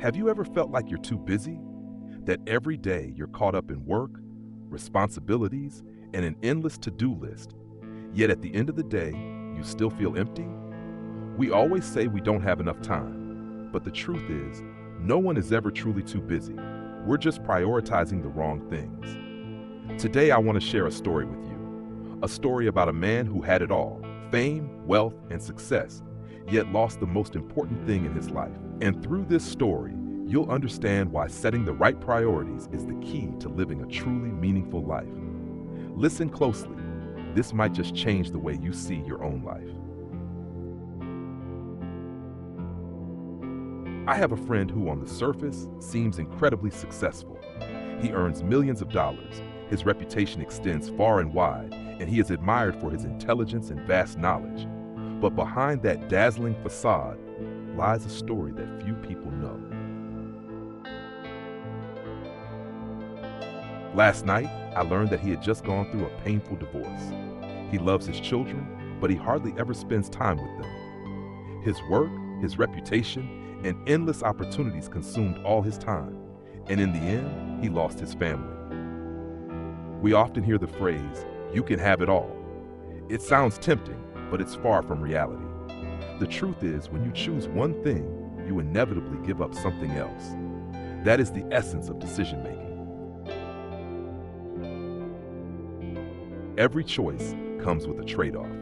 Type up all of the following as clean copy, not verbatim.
Have you ever felt like you're too busy? That every day you're caught up in work, responsibilities, and an endless to-do list, yet at the end of the day, you still feel empty? We always say we don't have enough time, but the truth is, no one is ever truly too busy. We're just prioritizing the wrong things. Today, I want to share a story with you. A story about a man who had it all: fame, wealth, and success, yet lost the most important thing in his life. And through this story, you'll understand why setting the right priorities is the key to living a truly meaningful life. Listen closely. This might just change the way you see your own life. I have a friend who on the surface seems incredibly successful. He earns millions of dollars, his reputation extends far and wide, and he is admired for his intelligence and vast knowledge. But behind that dazzling facade lies a story that few people know. Last night, I learned that he had just gone through a painful divorce. He loves his children, but he hardly ever spends time with them. His work, his reputation, and endless opportunities consumed all his time, and in the end, he lost his family. We often hear the phrase, "You can have it all." It sounds tempting, but it's far from reality. The truth is, when you choose one thing, you inevitably give up something else. That is the essence of decision-making. Every choice comes with a trade-off.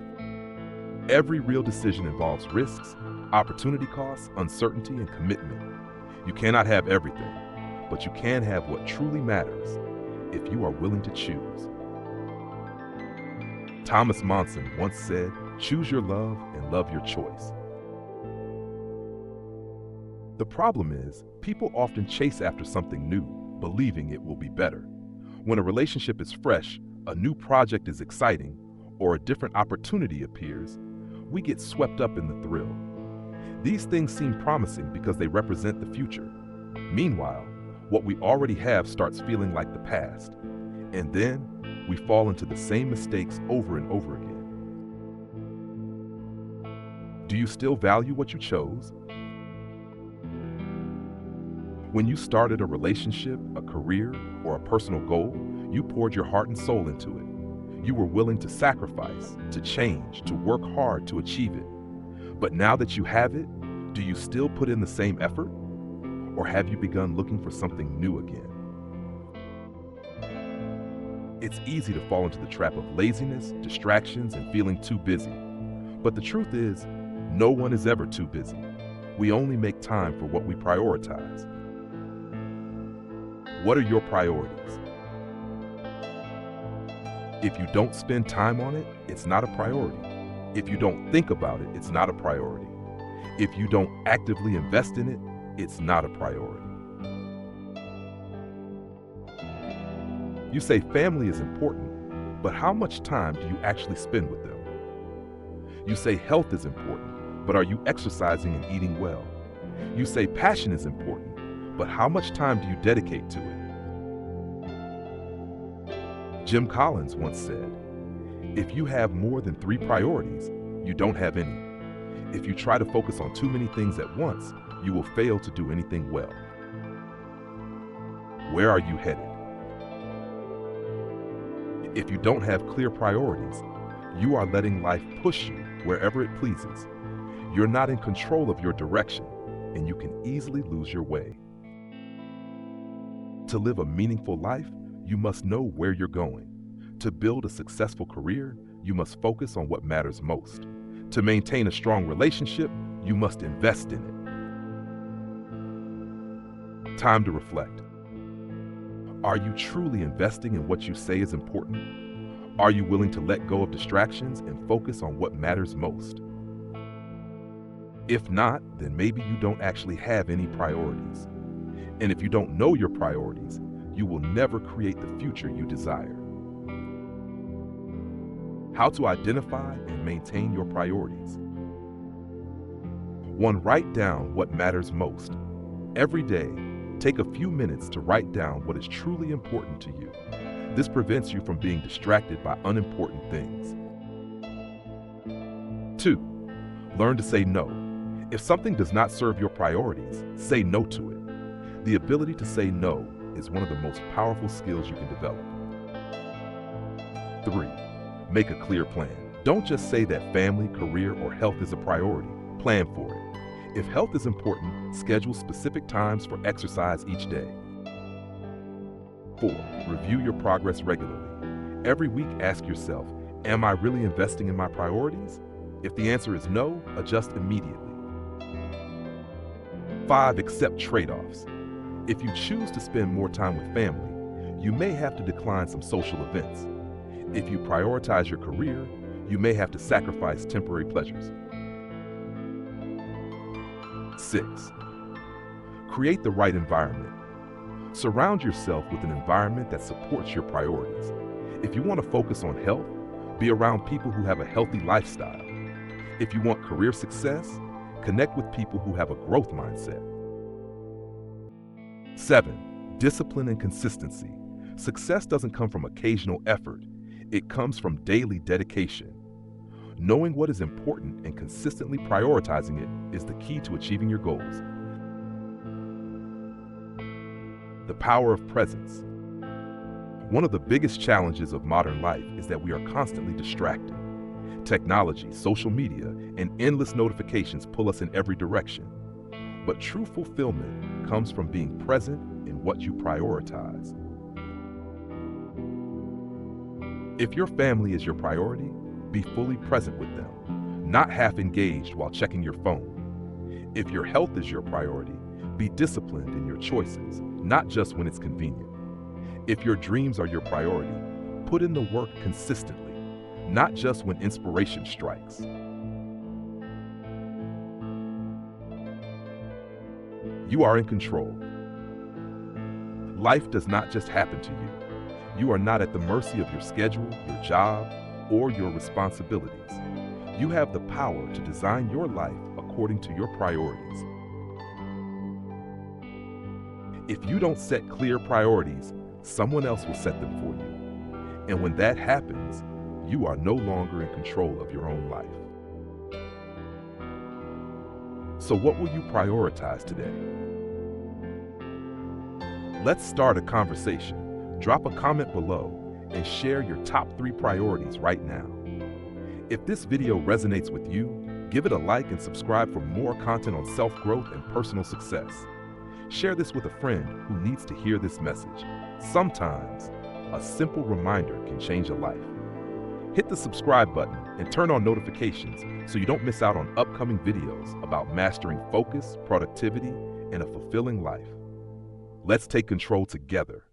Every real decision involves risks, opportunity costs, uncertainty, and commitment. You cannot have everything, but you can have what truly matters if you are willing to choose. Thomas Monson once said, "Choose your love and love your choice." The problem is, people often chase after something new, believing it will be better. When a relationship is fresh, a new project is exciting, or a different opportunity appears, we get swept up in the thrill. These things seem promising because they represent the future. Meanwhile, what we already have starts feeling like the past, and then we fall into the same mistakes over and over again. Do you still value what you chose? When you started a relationship, a career, or a personal goal, you poured your heart and soul into it. You were willing to sacrifice, to change, to work hard to achieve it. But now that you have it, do you still put in the same effort? Or have you begun looking for something new again? It's easy to fall into the trap of laziness, distractions, and feeling too busy. But the truth is, no one is ever too busy. We only make time for what we prioritize. What are your priorities? If you don't spend time on it, it's not a priority. If you don't think about it, it's not a priority. If you don't actively invest in it, it's not a priority. You say family is important, but how much time do you actually spend with them? You say health is important, but are you exercising and eating well? You say passion is important, but how much time do you dedicate to it? Jim Collins once said, "If you have more than 3 priorities, you don't have any. If you try to focus on too many things at once, you will fail to do anything well." Where are you headed? If you don't have clear priorities, you are letting life push you wherever it pleases. You're not in control of your direction, and you can easily lose your way. To live a meaningful life, you must know where you're going. To build a successful career, you must focus on what matters most. To maintain a strong relationship, you must invest in it. Time to reflect. Are you truly investing in what you say is important? Are you willing to let go of distractions and focus on what matters most? If not, then maybe you don't actually have any priorities. And if you don't know your priorities, you will never create the future you desire. How to identify and maintain your priorities. 1. Write down what matters most. Every day, take a few minutes to write down what is truly important to you. This prevents you from being distracted by unimportant things. 2. Learn to say no. If something does not serve your priorities, say no to it. The ability to say no is one of the most powerful skills you can develop. 3. Make a clear plan. Don't just say that family, career, or health is a priority. Plan for it. If health is important, schedule specific times for exercise each day. 4. Review your progress regularly. Every week, ask yourself, am I really investing in my priorities? If the answer is no, adjust immediately. 5. Accept trade-offs. If you choose to spend more time with family, you may have to decline some social events. If you prioritize your career, you may have to sacrifice temporary pleasures. 6. Create the right environment. Surround yourself with an environment that supports your priorities. If you want to focus on health, be around people who have a healthy lifestyle. If you want career success, connect with people who have a growth mindset. 7. Discipline and consistency. Success doesn't come from occasional effort. It comes from daily dedication. Knowing what is important and consistently prioritizing it is the key to achieving your goals. The power of presence. One of the biggest challenges of modern life is that we are constantly distracted. Technology, social media, and endless notifications pull us in every direction. But true fulfillment comes from being present in what you prioritize. If your family is your priority, be fully present with them, not half engaged while checking your phone. If your health is your priority, be disciplined in your choices, not just when it's convenient. If your dreams are your priority, put in the work consistently, not just when inspiration strikes. You are in control. Life does not just happen to you. You are not at the mercy of your schedule, your job, or your responsibilities. You have the power to design your life according to your priorities. If you don't set clear priorities, someone else will set them for you. And when that happens, you are no longer in control of your own life. So what will you prioritize today? Let's start a conversation. Drop a comment below and share your top 3 priorities right now. If this video resonates with you, give it a like and subscribe for more content on self-growth and personal success. Share this with a friend who needs to hear this message. Sometimes, a simple reminder can change a life. Hit the subscribe button and turn on notifications so you don't miss out on upcoming videos about mastering focus, productivity, and a fulfilling life. Let's take control together.